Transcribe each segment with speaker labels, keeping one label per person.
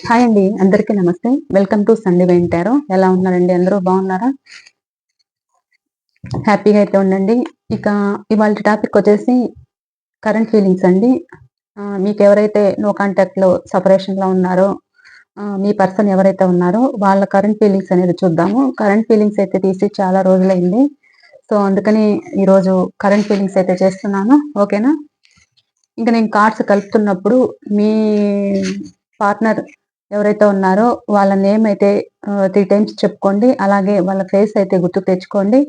Speaker 1: Hi అండి, అందరికీ నమస్తే. వెల్కమ్ టు సండే వెంటారో. ఎలా ఉన్నారండి? అందరూ బాగున్నారా? హ్యాపీగా అయితే ఉండండి. ఇక ఇవాళ టాపిక్ వచ్చేసి కరెంట్ ఫీలింగ్స్ అండి. మీకు ఎవరైతే నో కాంటాక్ట్‌లో సెపరేషన్‌లో ఉన్నారో, మీ పర్సన్ ఎవరైతే ఉన్నారో వాళ్ళ కరెంట్ ఫీలింగ్స్ అనేది చూద్దాము. కరెంట్ ఫీలింగ్స్ అయితే తీసి చాలా రోజులైంది. సో, అందుకని ఈరోజు కరెంట్ ఫీలింగ్స్ అయితే చేస్తున్నాను. ఓకేనా? ఇంక నేను కార్డ్స్ కలుపుతున్నప్పుడు మీ పార్ట్నర్ ఎవరైతే ఉన్నారో వాళ్ళ నేమ్ అయితే 3 టైమ్స్ చెప్పుకోండి. అలాగే వాళ్ళ ఫేస్ అయితే గుర్తుకు తెచ్చుకోండి.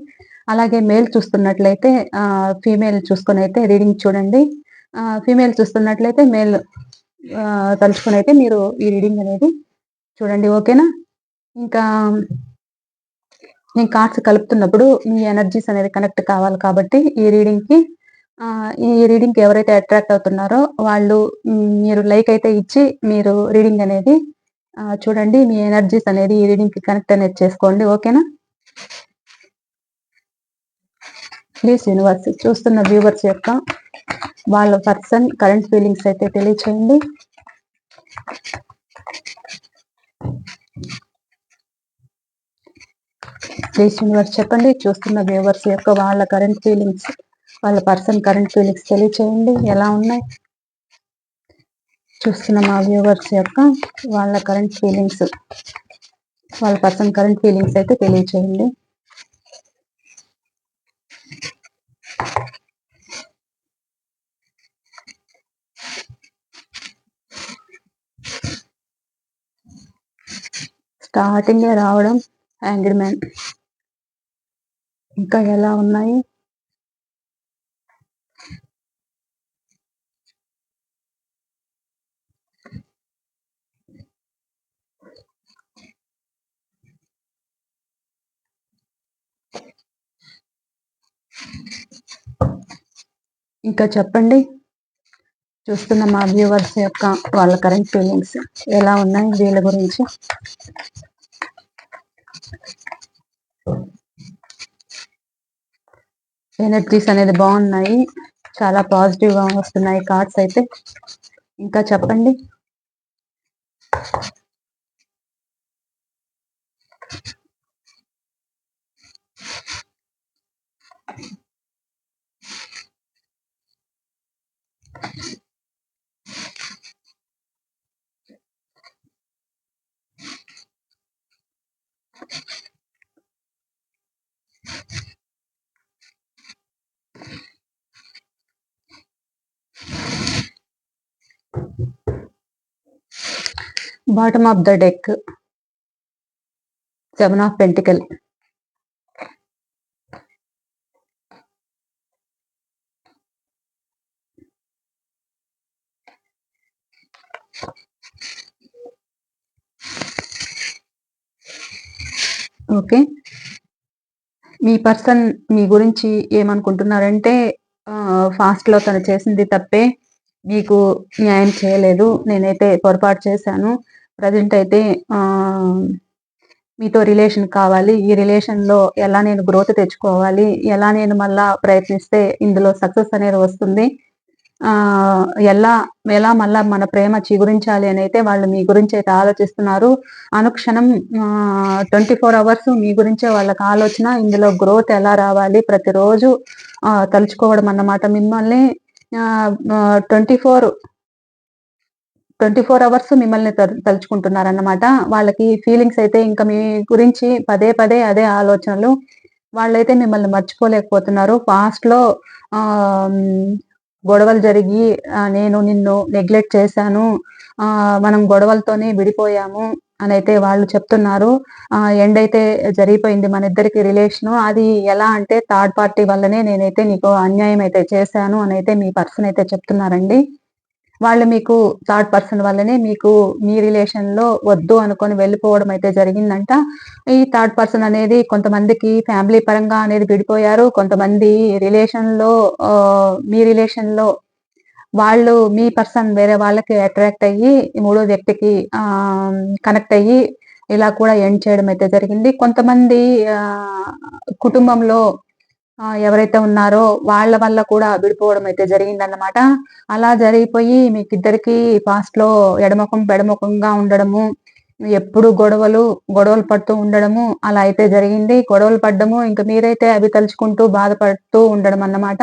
Speaker 1: అలాగే మేల్ చూస్తున్నట్లయితే ఫీమేల్ చూసుకొనైతే రీడింగ్ చూడండి. ఫీమేల్ చూస్తున్నట్లయితే మేల్ తలుచుకొనైతే మీరు ఈ రీడింగ్ అనేది చూడండి. ఓకేనా? ఇంకా నేను కార్డ్స్ కలుపుతున్నప్పుడు మీ ఎనర్జీస్ అనేది కనెక్ట్ కావాలి కాబట్టి ఈ రీడింగ్‌కి ఎవరైతే అట్రాక్ట్ అవుతున్నారో వాళ్ళు మీరు లైక్ అయితే ఇచ్చి మీరు రీడింగ్ అనేది చూడండి. మీ ఎనర్జీస్ అనేది ఈ రీడింగ్‌కి కనెక్ట్ అనేది చేసుకోండి. ఓకేనా? ప్లీజ్ యూనివర్స్ చూస్తున్న వ్యూవర్స్ యొక్క వాళ్ళ పర్సన్ కరెంట్ ఫీలింగ్స్ అయితే తెలియచేయండి. ప్లీజ్ యూనివర్స్ చెప్పండి. చూస్తున్న వ్యూవర్స్ యొక్క వాళ్ళ కరెంట్ ఫీలింగ్స్, వాళ్ళ పర్సన్ కరెంట్ ఫీలింగ్స్ తెలియచేయండి. ఎలా ఉన్నాయి? చూస్తున్న మా వ్యూవర్స్ యొక్క వాళ్ళ కరెంట్ ఫీలింగ్స్, వాళ్ళ పర్సన్ కరెంట్ ఫీలింగ్స్ అయితే తెలియచేయండి. స్టార్టింగే రావడం యాంగ్రీ మ్యాన్. ఇంకా ఎలా ఉన్నాయి? ఇంకా చెప్పండి. చూస్తున్న మా వ్యూవర్స్ యొక్క వాళ్ళ కరెంట్ ఫీలింగ్స్ ఎలా ఉన్నాయి వీళ్ళ గురించి? ఎనర్జీస్ అనేది బాగున్నాయి. చాలా పాజిటివ్‌గా వస్తున్నాయి కార్డ్స్ అయితే. ఇంకా చెప్పండి. Bottom of the deck 7 of pentacle. Okay. మీ పర్సన్ మీ గురించి ఏమనుకుంటున్నారంటే ఫాస్ట్‌లో తను చేసింది తప్పే. మీకు న్యాయం చేయలేదు. నేనైతే పొరపాటు చేశాను. ప్రెజెంట్ అయితే ఆహ్, మీతో రిలేషన్ కావాలి. ఈ రిలేషన్‌లో ఎలా నేను గ్రోత్ తెచ్చుకోవాలి? ఎలా నేను మళ్ళా ప్రయత్నిస్తే ఇందులో సక్సెస్ అనేది వస్తుంది? ఆహ్, ఎలా ఎలా మళ్ళా మన ప్రేమ చిగురించాలి అనైతే వాళ్ళు మీ గురించైతే ఆలోచిస్తున్నారు. అనుక్షణం 24 అవర్స్ మీ గురించే వాళ్ళకి ఆలోచన. ఇందులో గ్రోత్ ఎలా రావాలి? ప్రతిరోజు తలుచుకోవడం అన్నమాట మిమ్మల్ని. ఆహ్, ఆహ్, 24 అవర్స్ మిమ్మల్ని తలుచుకుంటున్నారన్నమాట. వాళ్ళకి ఫీలింగ్స్ అయితే ఇంకా మీ గురించి పదే పదే అదే ఆలోచనలు. వాళ్ళైతే మిమ్మల్ని మర్చిపోలేకపోతున్నారు. పాస్ట్‌లో గొడవలు జరిగి నేను నిన్ను నెగ్లెక్ట్ చేశాను. మనం గొడవలతోనే విడిపోయాము అనైతే వాళ్ళు చెప్తున్నారు. ఎండ్ అయితే జరిగిపోయింది మనిద్దరికి రిలేషను. అది ఎలా అంటే థర్డ్ పార్టీ వల్లనే నేనైతే నీకు అన్యాయం అయితే చేశాను అనైతే మీ పర్సన్ అయితే చెప్తున్నారండి. వాళ్ళు మీకు థర్డ్ పర్సన్ వల్లనే మీకు మీ రిలేషన్‌లో వద్దు అనుకోని వెళ్ళిపోవడం అయితే జరిగిందంట. ఈ థర్డ్ పర్సన్ అనేది కొంతమందికి ఫ్యామిలీ పరంగా అనేది విడిపోయారు. కొంతమంది రిలేషన్‌లో మీ రిలేషన్‌లో వాళ్ళు మీ పర్సన్ వేరే వాళ్ళకి అట్రాక్ట్ అయ్యి మూడో వ్యక్తికి కనెక్ట్ అయ్యి ఇలా కూడా ఎండ్ చేయడం అయితే జరిగింది. కొంతమంది ఆహ్, కుటుంబంలో ఎవరైతే ఉన్నారో వాళ్ళ వల్ల కూడా విడిపోవడం అయితే జరిగిందన్నమాట. అలా జరిగిపోయి మీకిద్దరికీ పాస్ట్‌లో ఎడమొఖం, పెడమొఖంగా ఉండడము, ఎప్పుడు గొడవలు పడుతూ ఉండడము అలా అయితే జరిగింది. గొడవలు పడ్డము ఇంక మీరైతే అవి తలుచుకుంటూ బాధపడుతూ ఉండడం అన్నమాట.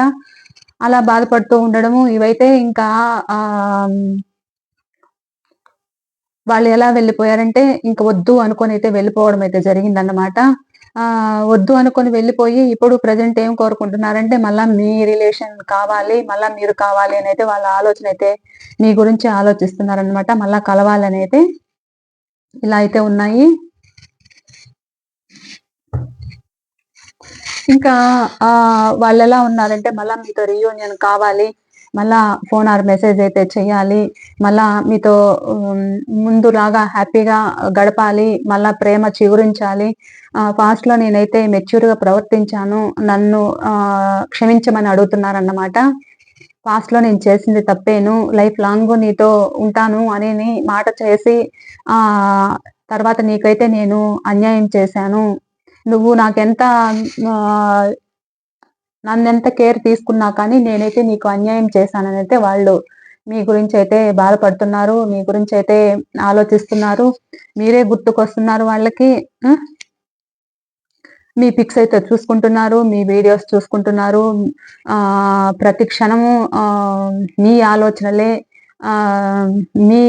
Speaker 1: అలా బాధపడుతూ ఉండడము ఇవైతే ఇంకా ఆహ్, వాళ్ళు ఎలా వెళ్ళిపోయారంటే ఇంక వద్దు అనుకోనైతే వెళ్ళిపోవడం అయితే జరిగిందన్నమాట. వద్దు అనుకోని వెళ్ళిపోయి ఇప్పుడు ప్రెజెంట్ ఏం కోరుకుంటున్నారంటే మళ్ళా మీ రిలేషన్ కావాలి, మళ్ళా మీరు కావాలి అనైతే వాళ్ళ ఆలోచనైతే మీ గురించి ఆలోచిస్తున్నారనమాట. మళ్ళా కలవాలనైతే ఇలా అయితే ఉన్నాయి. ఇంకా వాళ్ళెలా ఉన్నారంటే మళ్ళా మీతో రీయూనియన్ కావాలి. మళ్ళా ఫోన్ ఆర్ మెసేజ్ అయితే చెయ్యాలి. మళ్ళా మీతో హ్మ్, ముందులాగా హ్యాపీగా గడపాలి. మళ్ళా ప్రేమ చిగురించాలి. పాస్ట్‌లో నేనైతే మెచ్యూర్‌గా ప్రవర్తించాను. నన్ను క్షమించమని అడుగుతున్నారన్నమాట. పాస్ట్‌లో నేను చేసింది తప్పేను. లైఫ్ లాంగ్ నీతో ఉంటాను అని మాట చేసి ఆహ్, తర్వాత నీకైతే నేను అన్యాయం చేశాను. నువ్వు నాకెంత ఆహ్, నన్నెంత కేర్ తీసుకున్నా కానీ నేనైతే నీకు అన్యాయం చేశాననైతే వాళ్ళు మీ గురించైతే బాధపడుతున్నారు. మీ గురించైతే ఆలోచిస్తున్నారు. మీరే గుర్తుకొస్తున్నారు వాళ్ళకి. హ్మ్. మీ పిక్స్ అయితే చూసుకుంటున్నారు. మీ వీడియోస్ చూసుకుంటున్నారు. ప్రతి క్షణము మీ ఆలోచనలే, ఆహ్, మీ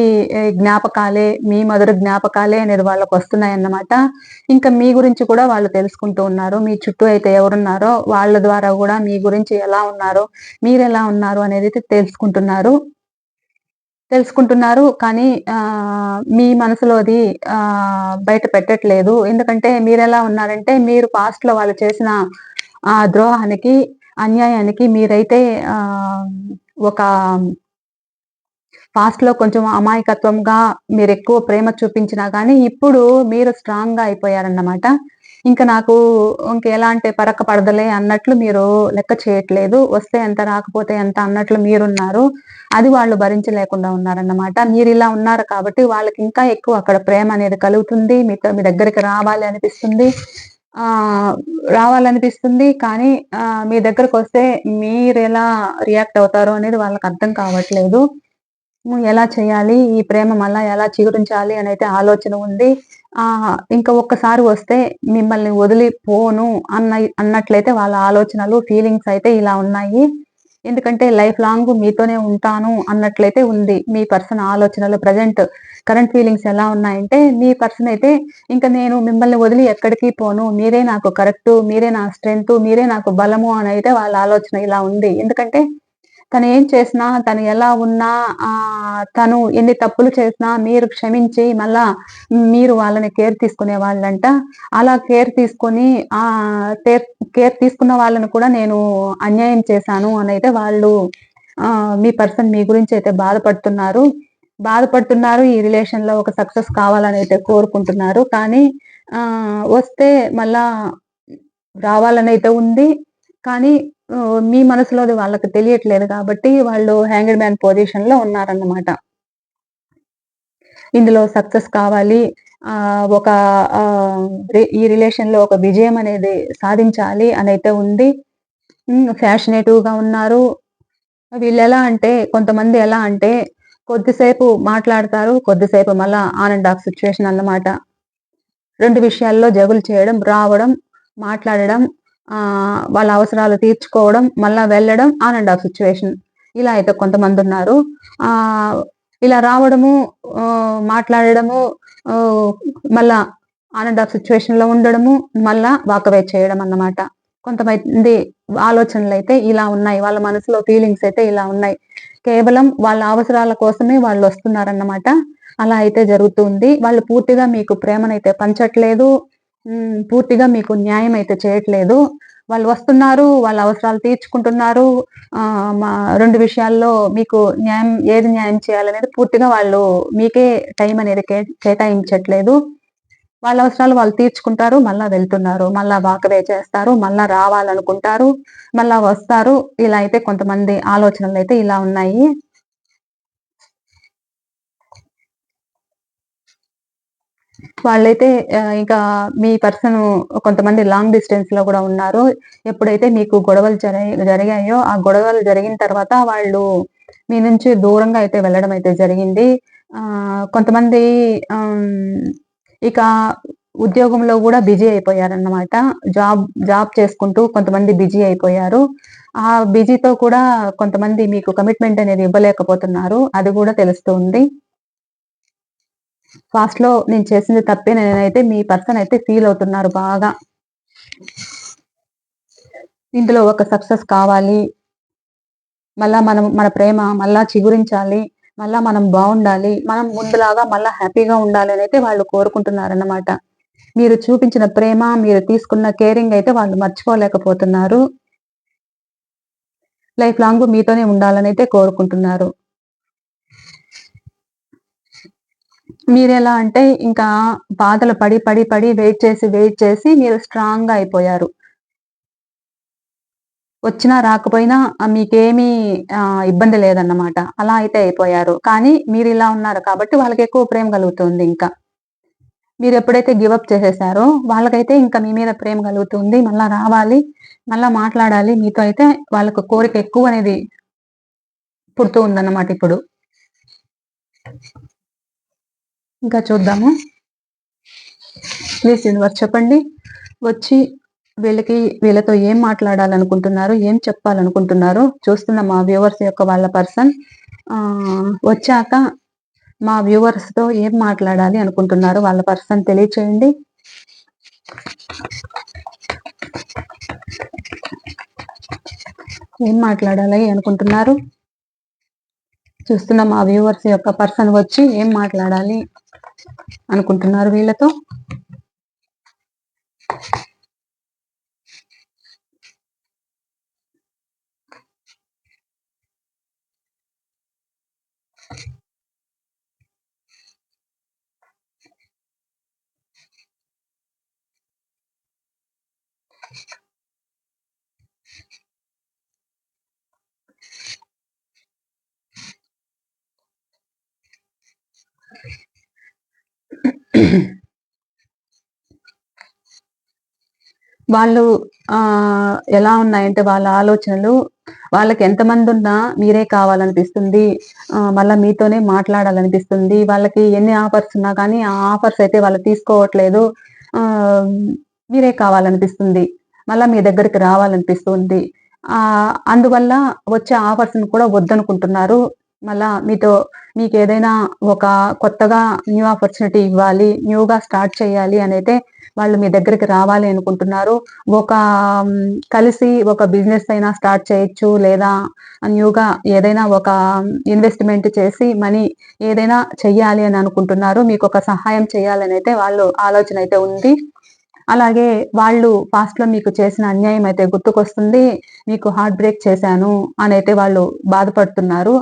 Speaker 1: జ్ఞాపకాలే, మీ మధుర జ్ఞాపకాలే అనేది వాళ్ళకొస్తున్నాయన్నమాట. ఇంకా మీ గురించి కూడా వాళ్ళు తెలుసుకుంటూ ఉన్నారు. మీ చుట్టూ అయితే ఎవరున్నారో వాళ్ళ ద్వారా గూడా మీ గురించి ఎలా ఉన్నారో, మీరెలా ఉన్నారు అనేదైతే తెలుసుకుంటున్నారు. కానీ మీ మనసులోది బయట పెట్టట్లేదు. ఎందుకంటే మీరెలా ఉన్నారంటే మీరు పాస్ట్‌లో వాళ్ళు చేసిన ద్రోహానికి, అన్యాయానికి మీరైతే ఆహ్, ఒక పాస్ట్‌లో కొంచెం అమాయకత్వంగా మీరెక్కువ ప్రేమ చూపించినా గానీ, ఇప్పుడు మీరు స్ట్రాంగ్‌గా అయిపోయారన్నమాట. ఇంక నాకు ఇంకెలాంటి పరక పడదులే అన్నట్లు మీరు లెక్క చేయట్లేదు. వస్తే ఎంత, రాకపోతే ఎంత అన్నట్లు మీరున్నారు. అది వాళ్ళు భరించలేకుండా ఉన్నారన్నమాట. మీరిలా ఉన్నారు కాబట్టి వాళ్ళకింకా ఎక్కువ అక్కడ ప్రేమనేది కలుగుతుంది. మీ దగ్గరికి రావాలి అనిపిస్తుంది. ఆహ్, రావాలనిపిస్తుంది. కానీ మీ దగ్గరకొస్తే మీరెలా రియాక్ట్ అవుతారో అనేది వాళ్ళకర్థం కావట్లేదు. ఎలా చేయాలి? ఈ ప్రేమ మళ్ళా ఎలా చిగురించాలి అనైతే ఆలోచన ఉంది. ఇంక ఒక్కసారి వస్తే మిమ్మల్ని వదిలి పోను అన్నట్లయితే వాళ్ళ ఆలోచనలు, ఫీలింగ్స్ అయితే ఇలా ఉన్నాయి. ఎందుకంటే లైఫ్ లాంగ్ మీతోనే ఉంటాను అన్నట్లయితే ఉంది. మీ పర్సన్ ఆలోచనలు కరెంట్ ఫీలింగ్స్ ఎలా ఉన్నాయంటే, మీ పర్సన్ అయితే ఇంక నేను మిమ్మల్ని వదిలి ఎక్కడికి పోను. మీరే నాకు కరెక్టు. మీరే నా స్ట్రెంగ్తు. మీరే నాకు బలము అనైతే వాళ్ళ ఆలోచన ఇలా ఉంది. ఎందుకంటే తనేం చేసినా, తను ఎలా ఉన్నా, తను ఎన్ని తప్పులు చేసినా మీరు క్షమించి మళ్ళా మీరు వాళ్ళని కేర్ తీసుకునే వాళ్ళంట. అలా కేర్ తీసుకొని ఆహ్, తేర్ కేర్ తీసుకున్న వాళ్ళని కూడా నేను అన్యాయం చేశాను అనైతే వాళ్ళు మీ పర్సన్ మీ గురించయితే బాధపడుతున్నారు. ఈ రిలేషన్‌లో ఒక సక్సెస్ కావాలనైతే కోరుకుంటున్నారు. కానీ వస్తే మళ్ళా రావాలనైతే ఉంది. కానీ మీ మనసులోది వాళ్ళకి తెలియట్లేదు కాబట్టి వాళ్ళు హ్యాంగ్డ్ మ్యాన్ పొజిషన్‌లో ఉన్నారన్నమాట. ఇందులో సక్సెస్ కావాలి. ఒక ఆహ్, ఈ రిలేషన్‌లో ఒక విజయం అనేది సాధించాలి అనైతే ఉంది. ఫ్యాషనేటివ్‌గా ఉన్నారు. వీళ్ళెలా అంటే కొంతమంది ఎలా అంటే కొద్దిసేపు మాట్లాడతారు. కొద్దిసేపు మళ్ళా ఆన్ అండ్ ఆఫ్ సిట్యుయేషన్ అన్నమాట. 2 విషయాల్లో జగులు చేయడం, రావడం, మాట్లాడడం, వాళ్ళ అవసరాలు తీర్చుకోవడం, మళ్ళా వెళ్ళడం, ఆన్ అండ్ ఆఫ్ సిట్యుయేషన్. ఇలా అయితే కొంతమందున్నారు. ఆహ్, ఇలా రావడము, మాట్లాడడము, ఆహ్, మళ్ళా ఆన్ అండ్ ఆఫ్ సిట్యుయేషన్‌లో ఉండడము, మళ్ళా వాక్ అవే చేయడం అన్నమాట. కొంతమంది ఆలోచనలైతే ఇలా ఉన్నాయి. వాళ్ళ మనసులో ఫీలింగ్స్ అయితే ఇలా ఉన్నాయి. కేవలం వాళ్ళ అవసరాల కోసమే వాళ్ళొస్తున్నారన్నమాట. అలా అయితే జరుగుతుంది. వాళ్ళు పూర్తిగా మీకు ప్రేమనైతే పంచట్లేదు. పూర్తిగా మీకు న్యాయం అయితే చేయట్లేదు. వాళ్ళు వస్తున్నారు, వాళ్ళ అవసరాలు తీర్చుకుంటున్నారు. 2 విషయాల్లో మీకు ఏది న్యాయం చేయాలనేది పూర్తిగా వాళ్ళు మీకే టైం అనేది కేటాయించట్లేదు. వాళ్ళ అవసరాలు వాళ్ళు తీర్చుకుంటారు. మళ్ళా వెళ్తున్నారు. మళ్ళా వాకవే చేస్తారు. మళ్ళా రావాలనుకుంటారు. మళ్ళా వస్తారు. ఇలా అయితే కొంతమంది ఆలోచనలైతే ఇలా ఉన్నాయి. వాళ్ళైతే ఇంకా మీ పర్సను కొంతమంది లాంగ్ డిస్టెన్స్‌లో గూడా ఉన్నారు. ఎప్పుడైతే మీకు గొడవలు జరిగాయో, ఆ గొడవలు జరిగిన తర్వాత వాళ్ళు మీ నుంచి దూరంగా అయితే వెళ్ళడం అయితే జరిగింది. కొంతమంది ఆహ్, ఇక ఉద్యోగంలో గూడా బిజీ అయిపోయారన్నమాట. జాబ్ జాబ్ చేసుకుంటూ కొంతమంది బిజీ అయిపోయారు. ఆ బిజీతో కూడా కొంతమంది మీకు కమిట్మెంట్ అనేది ఇవ్వలేకపోతున్నారు. అది గూడా తెలుస్తుంది. పాస్ట్‌లో నేను చేసింది తప్పే నేనైతే మీ పర్సన్ అయితే ఫీల్ అవుతున్నారు బాగా. ఇందులో ఒక సక్సెస్ కావాలి. మళ్ళా మనం మన ప్రేమ మళ్ళా చిగురించాలి. మళ్ళా మనం బావుండాలి. మనం ముందులాగా మళ్ళా హ్యాపీగా ఉండాలనైతే వాళ్ళు కోరుకుంటున్నారన్నమాట. మీరు చూపించిన ప్రేమ, మీరు తీసుకున్న కేరింగ్ అయితే వాళ్ళు మర్చిపోలేకపోతున్నారు. లైఫ్ లాంగ్ మీతోనే ఉండాలనైతే కోరుకుంటున్నారు. మీరెలా అంటే ఇంకా బాధలు పడి వెయిట్ చేసి మీరు స్ట్రాంగ్‌గా అయిపోయారు. వచ్చినా రాకపోయినా మీకేమీ ఇబ్బంది లేదన్నమాట. అలా అయితే అయిపోయారు. కానీ మీరిలా ఉన్నారు కాబట్టి వాళ్ళకెక్కువ ప్రేమ కలుగుతుంది ఇంకా. మీరెప్పుడైతే గివ్ అప్ చేసేసారో వాళ్ళకైతే ఇంకా మీ మీద ప్రేమ కలుగుతుంది. మళ్ళా రావాలి, మళ్ళా మాట్లాడాలి మీతో అయితే వాళ్ళకు కోరిక ఎక్కువనేది పుడుతూ ఉందన్నమాట ఇప్పుడు. ఇంకా చూద్దాము. ప్లీజ్ యూనివర్స్ చెప్పండి. వచ్చి వీళ్ళతో ఏం మాట్లాడాలనుకుంటున్నారు? ఏం చెప్పాలనుకుంటున్నారు? చూస్తున్న మా వ్యూవర్స్ యొక్క వాళ్ళ పర్సన్ వచ్చాక మా వ్యూవర్స్‌తో ఏం మాట్లాడాలి అనుకుంటున్నారు? వాళ్ళ పర్సన్ తెలియచేయండి. ఏం మాట్లాడాలి అనుకుంటున్నారు? చూస్తున్న మా వ్యూవర్స్ యొక్క పర్సన్ వచ్చి ఏం మాట్లాడాలి అనుకుంటున్నారు వీళ్ళతో? వాళ్ళు ఎలా ఉన్నాయంటే వాళ్ళ ఆలోచనలు, వాళ్ళకి ఎంతమందున్నా మీరే కావాలనిపిస్తుంది. మళ్ళా మీతోనే మాట్లాడాలనిపిస్తుంది. వాళ్ళకి ఎన్ని ఆఫర్స్ ఉన్నా కానీ, ఆ ఆఫర్స్ అయితే వాళ్ళు తీసుకోవట్లేదు. ఆహ్, మీరే కావాలనిపిస్తుంది. మళ్ళా మీ దగ్గరికి రావాలనిపిస్తుంది. అందువల్ల వచ్చే ఆఫర్స్‌ని కూడా వద్దనుకుంటున్నారు. మళ్ళా మీకేదైనా ఒక కొత్తగా న్యూ ఆపర్చునిటీ ఇవ్వాలి, న్యూగా స్టార్ట్ చేయాలి అనైతే వాళ్ళు మీ దగ్గరికి రావాలి అనుకుంటున్నారు. ఒక హ్మ్, కలిసి ఒక బిజినెస్ అయినా స్టార్ట్ చేయొచ్చు. లేదా న్యూగా ఏదైనా ఒక ఇన్వెస్ట్‌మెంట్ చేసి మనీ ఏదైనా చెయ్యాలి అని అనుకుంటున్నారు. మీకొక సహాయం చేయాలనైతే వాళ్ళు ఆలోచన అయితే ఉంది. అలాగే వాళ్ళు పాస్ట్‌లో మీకు చేసిన అన్యాయం అయితే గుర్తుకొస్తుంది. మీకు హార్ట్ బ్రేక్ చేశాను అనైతే వాళ్ళు బాధపడుతున్నారు.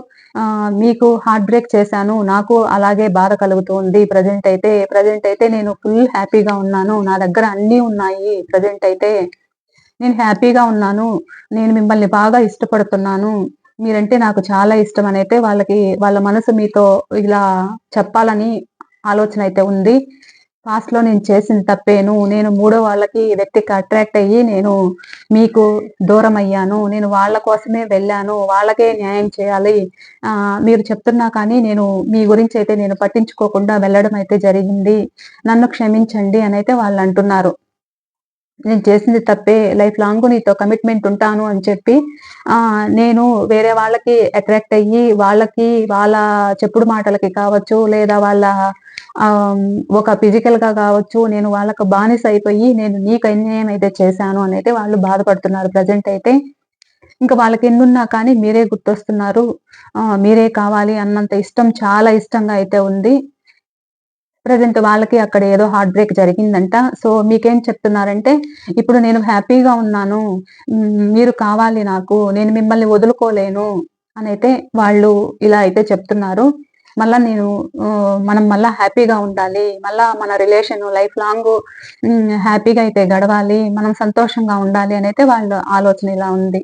Speaker 1: మీకు హార్ట్ బ్రేక్ చేశాను. నాకు అలాగే బాధ కలుగుతుంది ప్రెజెంట్ అయితే నేను ఫుల్ హ్యాపీగా ఉన్నాను. నా దగ్గర అన్నీ ఉన్నాయి ప్రెజెంట్ అయితే. నేను హ్యాపీగా ఉన్నాను. నేను మిమ్మల్ని బాగా ఇష్టపడుతున్నాను. మీరంటే నాకు చాలా ఇష్టమనైతే వాళ్ళ మనసు మీతో ఇలా చెప్పాలని ఆలోచనైతే ఉంది. పాస్ట్‌లో నేను చేసింది తప్పేను. నేను మూడో వ్యక్తికి అట్రాక్ట్ అయ్యి నేను మీకు దూరమయ్యాను. నేను వాళ్ళ కోసమే వెళ్ళాను. వాళ్ళకే న్యాయం చేయాలి. మీరు చెప్తున్నా కానీ మీ గురించయితే నేను పట్టించుకోకుండా వెళ్ళడం అయితే జరిగింది. నన్ను క్షమించండి అనైతే వాళ్ళంటున్నారు. నేను చేసింది తప్పే. లైఫ్ లాంగ్ నీతో కమిట్మెంట్ ఉంటాను అని చెప్పి నేను వేరే వాళ్ళకి అట్రాక్ట్ అయ్యి, వాళ్ళ చెప్పుడు మాటలకి కావచ్చు, లేదా వాళ్ళ ఆహ్, ఒక ఫిజికల్‌గా కావచ్చు, నేను వాళ్ళకి బానిస అయిపోయి, నేను నీకు అన్యాయం అయితే చేశాను అనైతే వాళ్ళు బాధపడుతున్నారు ప్రెజెంట్ అయితే. ఇంక వాళ్ళకెన్నున్నా కానీ మీరే గుర్తొస్తున్నారు. మీరే కావాలి అన్నంత ఇష్టం, చాలా ఇష్టంగా అయితే ఉంది. ప్రెజెంట్ వాళ్ళకి అక్కడ ఏదో హార్ట్ బ్రేక్ జరిగిందంట. సో, మీకేం చెప్తున్నారంటే, ఇప్పుడు నేను హ్యాపీగా ఉన్నాను. మీరు కావాలి నాకు. నేను మిమ్మల్ని వదులుకోలేను అనైతే వాళ్ళు ఇలా అయితే చెప్తున్నారు. మళ్ళా మనం మళ్ళా హ్యాపీగా ఉండాలి. మళ్ళా మన రిలేషన్ లైఫ్ లాంగు హ్యాపీగా అయితే గడవాలి. మనం సంతోషంగా ఉండాలి అనైతే వాళ్ళ ఆలోచన ఇలా ఉంది.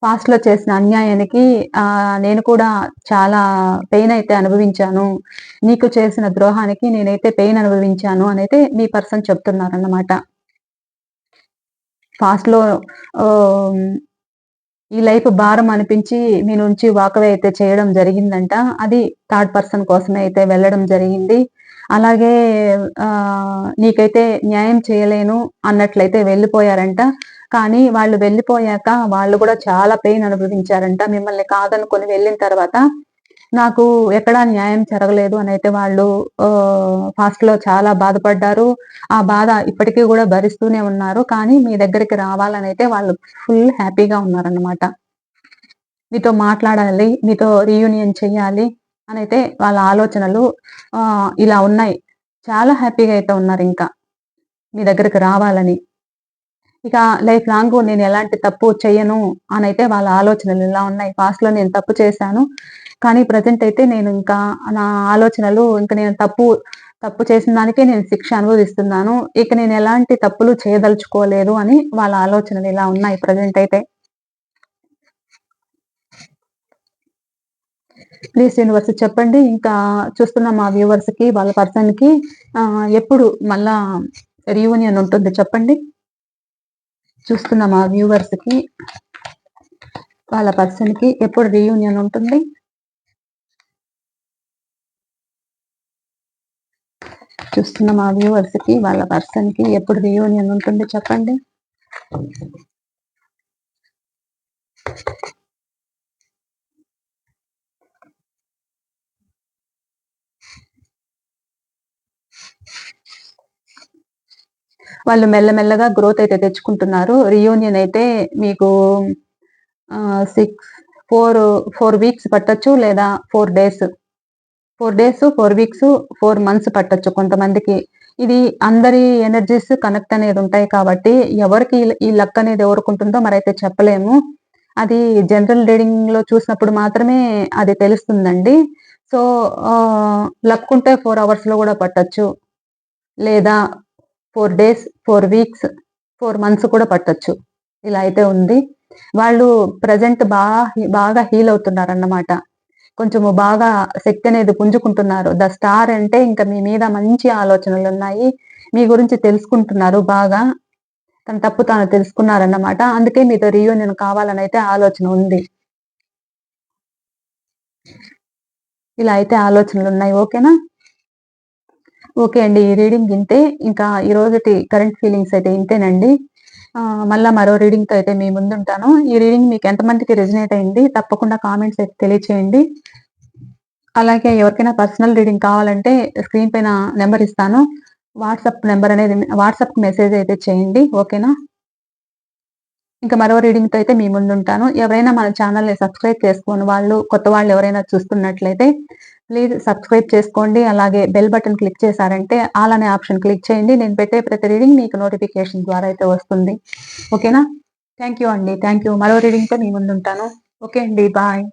Speaker 1: పాస్ట్‌లో చేసిన అన్యాయానికి నేను కూడా చాలా పెయిన్ అయితే అనుభవించాను. నీకు చేసిన ద్రోహానికి నేనైతే పెయిన్ అనుభవించాను అనైతే మీ పర్సన్ చెప్తున్నారన్నమాట. పాస్ట్‌లో ఆహ్, ఈ లైఫ్ భారం అనిపించి మీ నుంచి వాకవే అయితే చేయడం జరిగిందంట. అది థర్డ్ పర్సన్ కోసమే అయితే వెళ్ళడం జరిగింది. అలాగే నీకైతే న్యాయం చేయలేను అన్నట్లయితే వెళ్ళిపోయారంట. కానీ వాళ్ళు వెళ్ళిపోయాక వాళ్ళు కూడా చాలా పెయిన్ అనుభవించారంట. మిమ్మల్ని కాదనుకొని వెళ్ళిన తర్వాత నాకు ఎక్కడా న్యాయం జరగలేదు అనైతే వాళ్ళు ఫాస్ట్‌లో చాలా బాధపడ్డారు. ఆ బాధ ఇప్పటికి గూడా భరిస్తూనే ఉన్నారు. కానీ మీ దగ్గరికి రావాలనైతే వాళ్ళు ఫుల్ హ్యాపీగా ఉన్నారన్నమాట. మీతో మాట్లాడాలి, మీతో రీయూనియన్ చేయాలి అనైతే వాళ్ళ ఆలోచనలు ఇలా ఉన్నాయి. చాలా హ్యాపీగా అయితే ఉన్నారింకా. మీ దగ్గరికి రావాలని. ఇక లైఫ్ లాంగు నేనెలాంటి తప్పు చెయ్యను అనైతే వాళ్ళ ఆలోచనలు ఇలా ఉన్నాయి. పాస్ట్‌లో నేను తప్పు చేశాను. కానీ ప్రెజెంట్ అయితే నేను ఇంకా నా ఆలోచనలు ఇంక నేను తప్పు చేసిన దానికే నేను శిక్ష అనుభవిస్తున్నాను. ఇక నేనెలాంటి తప్పులు చేయదలుచుకోలేదు అని వాళ్ళ ఆలోచనలు ఇలా ఉన్నాయి ప్రెజెంట్ అయితే. ప్లీజ్ యూనివర్స్ చెప్పండి. ఇంకా చూస్తున్న మా వ్యూవర్స్‌కి, వాళ్ళ పర్సన్‌కి ఎప్పుడు మళ్ళా రీయూనియన్ ఉంటుంది చెప్పండి? చూస్తున్న మా వ్యూవర్స్‌కి, వాళ్ళ పర్సన్‌కి ఎప్పుడు రీయూనియన్ ఉంటుంది? చూస్తున్న మా వ్యూవర్స్‌కి, వాళ్ళ పర్సన్‌కి ఎప్పుడు రీయూనియన్ ఉంటుంది చెప్పండి? వాళ్ళు మెల్లమెల్లగా గ్రోత్ అయితే తెచ్చుకుంటున్నారు. రీయూనియన్ అయితే మీకు 6 4 వీక్స్ పట్టొచ్చు లేదా 4 డేస్. 4 డేస్, 4 వీక్స్, 4 మంత్స్ పట్టొచ్చు కొంతమందికి. ఇది అందరి ఎనర్జీస్ కనెక్ట్ అనేది ఉంటాయి కాబట్టి, ఎవరికి ఈ లక్ అనేది ఎవరికుంటుందో మరైతే చెప్పలేము. అది జనరల్ రీడింగ్‌లో చూసినప్పుడు మాత్రమే అది తెలుస్తుందండి. సో, లక్ ఉంటే 4 అవర్స్‌లో గూడా పట్టొచ్చు. లేదా 4 డేస్, 4 వీక్స్, 4 మంత్స్ కూడా పట్టొచ్చు. ఇలా అయితే ఉంది. వాళ్ళు ప్రెజెంట్ బాగా హీల్ అవుతున్నారన్నమాట. కొంచెము బాగా శక్తి అనేది పుంజుకుంటున్నారు. ద స్టార్ అంటే ఇంక మీ మీద మంచి ఆలోచనలున్నాయి. మీ గురించి తెలుసుకుంటున్నారు బాగా. తన తప్పు తాను తెలుసుకున్నారన్నమాట. అందుకే మీతో రీయూనియన్ కావాలనైతే ఆలోచన ఉంది. ఇలా అయితే ఆలోచనలున్నాయి. ఓకేనా? ఓకే అండి. ఈ రీడింగ్ ఇంతే. ఇంకా ఈ రోజుటి కరెంట్ ఫీలింగ్స్ అయితే ఇంతేనండి. మళ్ళా మరో రీడింగ్‌తో అయితే మీ ముందుంటాను. ఈ రీడింగ్ మీకు ఎంతమందికి రెజొనేట్ అయింది? తప్పకుండా కామెంట్స్ అయితే తెలియచేయండి. అలాగే ఎవరికైనా పర్సనల్ రీడింగ్ కావాలంటే స్క్రీన్ పైన నంబర్ ఇస్తాను. వాట్సాప్‌కి మెసేజ్ అయితే చేయండి. ఓకేనా? ఇంకా మరో రీడింగ్‌తో అయితే మీ ముందుంటాను. ఎవరైనా మన ఛానెల్‌ని సబ్స్క్రైబ్ చేసుకోని వాళ్ళు, కొత్త వాళ్ళు ఎవరైనా చూస్తున్నట్లయితే ప్లీజ్ సబ్స్క్రైబ్ చేసుకోండి. అలాగే బెల్ బటన్ క్లిక్ చేశారంటే ఆల్ అనే ఆప్షన్ క్లిక్ చేయండి. నేను పెట్టే ప్రతి రీడింగ్ మీకు నోటిఫికేషన్ ద్వారా అయితే వస్తుంది. ఓకేనా? థాంక్ యూ అండి. Thank you. మరో రీడింగ్‌తో మీ ముందుంటాను. ఓకే అండి. బాయ్.